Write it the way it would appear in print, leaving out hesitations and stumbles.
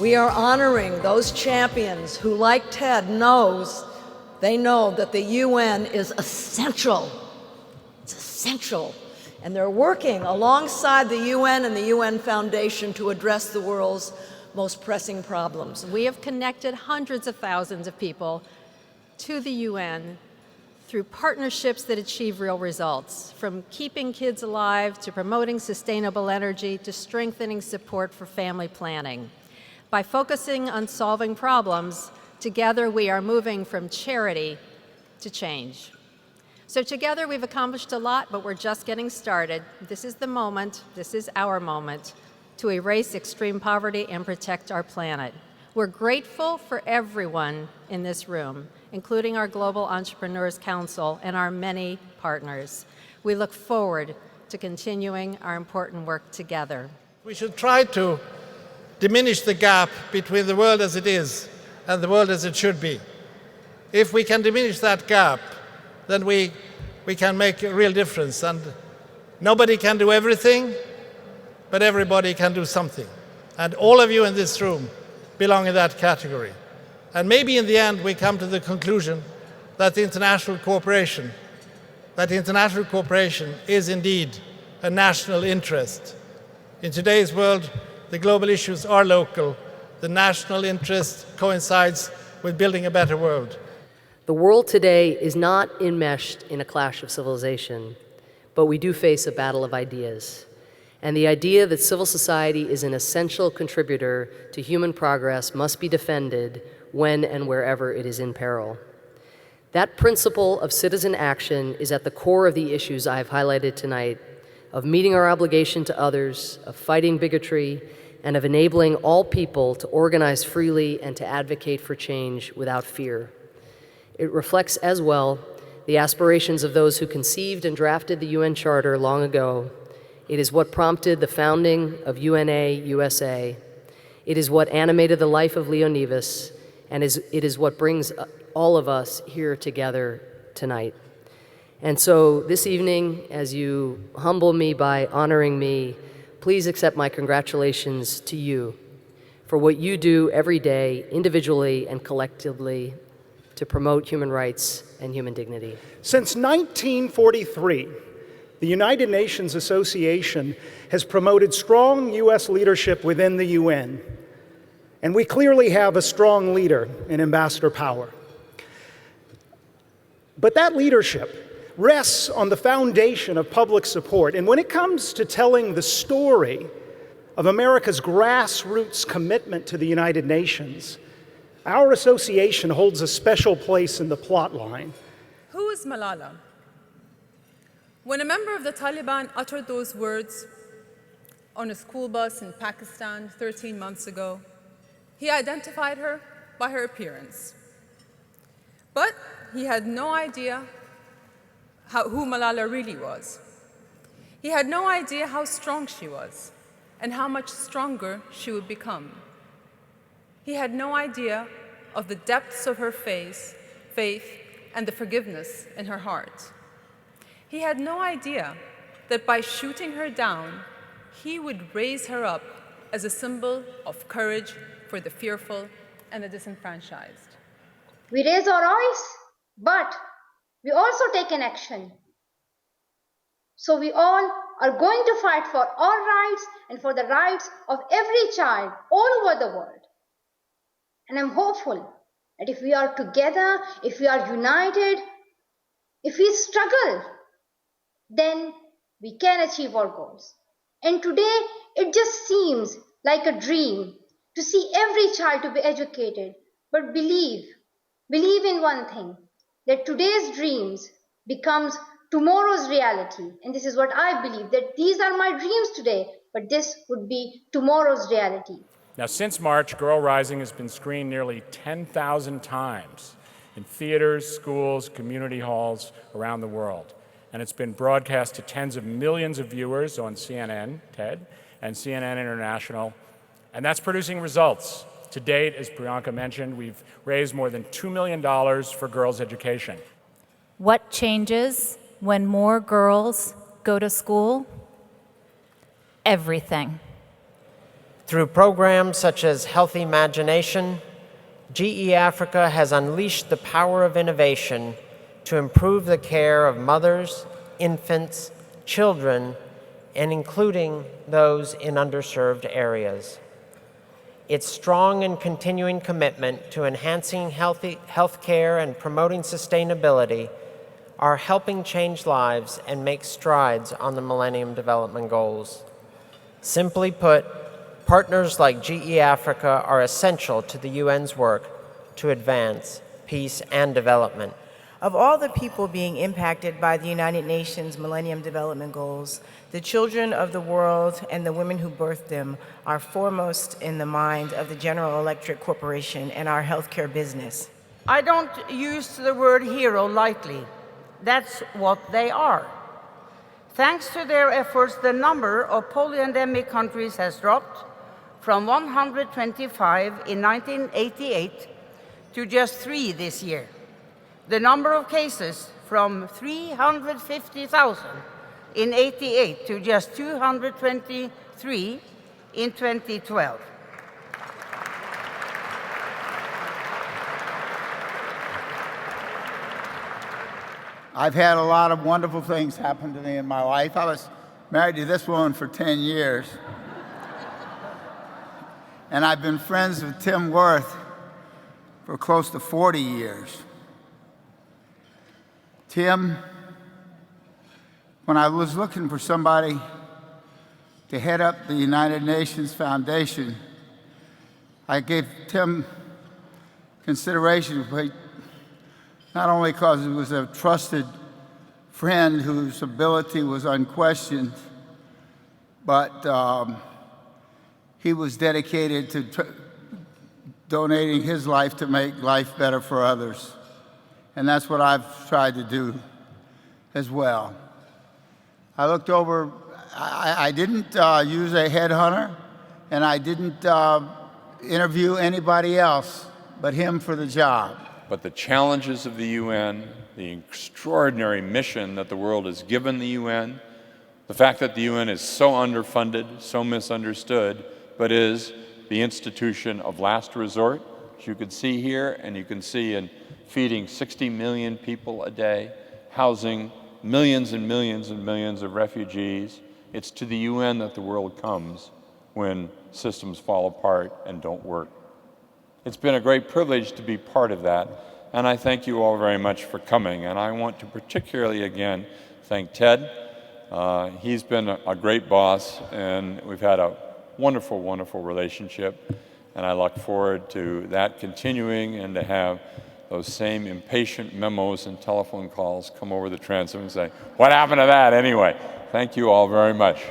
We are honoring those champions who, like Ted, they know that the UN is essential. It's essential. And they're working alongside the UN and the UN Foundation to address the world's most pressing problems. We have connected hundreds of thousands of people to the UN through partnerships that achieve real results, from keeping kids alive to promoting sustainable energy to strengthening support for family planning. By focusing on solving problems, together we are moving from charity to change. So together we've accomplished a lot, but we're just getting started. This is the moment, this is our moment, to erase extreme poverty and protect our planet. We're grateful for everyone in this room, including our Global Entrepreneurs Council and our many partners. We look forward to continuing our important work together. We should try to diminish the gap between the world as it is and the world as it should be. If we can diminish that gap, then we can make a real difference. And nobody can do everything, but everybody can do something. And all of you in this room belong in that category. And maybe in the end we come to the conclusion that the international cooperation is indeed a national interest. In today's world, the global issues are local. The national interest coincides with building a better world. The world today is not enmeshed in a clash of civilization, but we do face a battle of ideas. And the idea that civil society is an essential contributor to human progress must be defended when and wherever it is in peril. That principle of citizen action is at the core of the issues I have highlighted tonight, of meeting our obligation to others, of fighting bigotry, and of enabling all people to organize freely and to advocate for change without fear. It reflects as well the aspirations of those who conceived and drafted the UN Charter long ago. It is what prompted the founding of UNA USA. It is what animated the life of Leo Nevis, and it is what brings all of us here together tonight. And so this evening, as you humble me by honoring me, please accept my congratulations to you for what you do every day, individually and collectively, to promote human rights and human dignity. Since 1943, the United Nations Association has promoted strong U.S. leadership within the UN, and we clearly have a strong leader in Ambassador Power. But that leadership rests on the foundation of public support, and when it comes to telling the story of America's grassroots commitment to the United Nations, our association holds a special place in the plot line. Who is Malala? When a member of the Taliban uttered those words on a school bus in Pakistan 13 months ago, he identified her by her appearance. But he had no idea who Malala really was. He had no idea how strong she was and how much stronger she would become. He had no idea of the depths of her faith and the forgiveness in her heart. He had no idea that by shooting her down, he would raise her up as a symbol of courage for the fearful and the disenfranchised. We raise our voice, but we also take an action. So we all are going to fight for our rights and for the rights of every child all over the world. And I'm hopeful that if we are together, if we are united, if we struggle, then we can achieve our goals. And today, it just seems like a dream to see every child to be educated. But believe in one thing, that today's dreams becomes tomorrow's reality. And this is what I believe, that these are my dreams today, but this would be tomorrow's reality. Now, since March, Girl Rising has been screened nearly 10,000 times in theaters, schools, community halls around the world. And it's been broadcast to tens of millions of viewers on CNN, TED, and CNN International. And that's producing results. To date, as Priyanka mentioned, we've raised more than $2 million for girls' education. What changes when more girls go to school? Everything. Through programs such as Healthy Imagination, GE Africa has unleashed the power of innovation to improve the care of mothers, infants, children, and including those in underserved areas. Its strong and continuing commitment to enhancing health care and promoting sustainability are helping change lives and make strides on the Millennium Development Goals. Simply put, partners like GE Africa are essential to the UN's work to advance peace and development. Of all the people being impacted by the United Nations Millennium Development Goals, the children of the world and the women who birthed them are foremost in the mind of the General Electric Corporation and our healthcare business. I don't use the word hero lightly. That's what they are. Thanks to their efforts, the number of polio-endemic countries has dropped from 125 in 1988 to just 3 this year. The number of cases from 350,000 in 88 to just 223 in 2012. I've had a lot of wonderful things happen to me in my life. I was married to this woman for 10 years. And I've been friends with Tim Wirth for close to 40 years. Tim, when I was looking for somebody to head up the United Nations Foundation, I gave Tim consideration, not only because he was a trusted friend whose ability was unquestioned, but he was dedicated to donating his life to make life better for others. And that's what I've tried to do as well. I looked over, I didn't use a headhunter, and I didn't interview anybody else but him for the job. But the challenges of the UN, the extraordinary mission that the world has given the UN, the fact that the UN is so underfunded, so misunderstood, but is the institution of last resort, as you can see here, and you can see in feeding 60 million people a day, housing millions and millions and millions of refugees. It's to the UN that the world comes when systems fall apart and don't work. It's been a great privilege to be part of that, and I thank you all very much for coming. And I want to particularly, again, thank Ted. He's been a great boss, and we've had a wonderful, wonderful relationship, and I look forward to that continuing and to have those same impatient memos and telephone calls come over the transom and say, what happened to that anyway? Thank you all very much.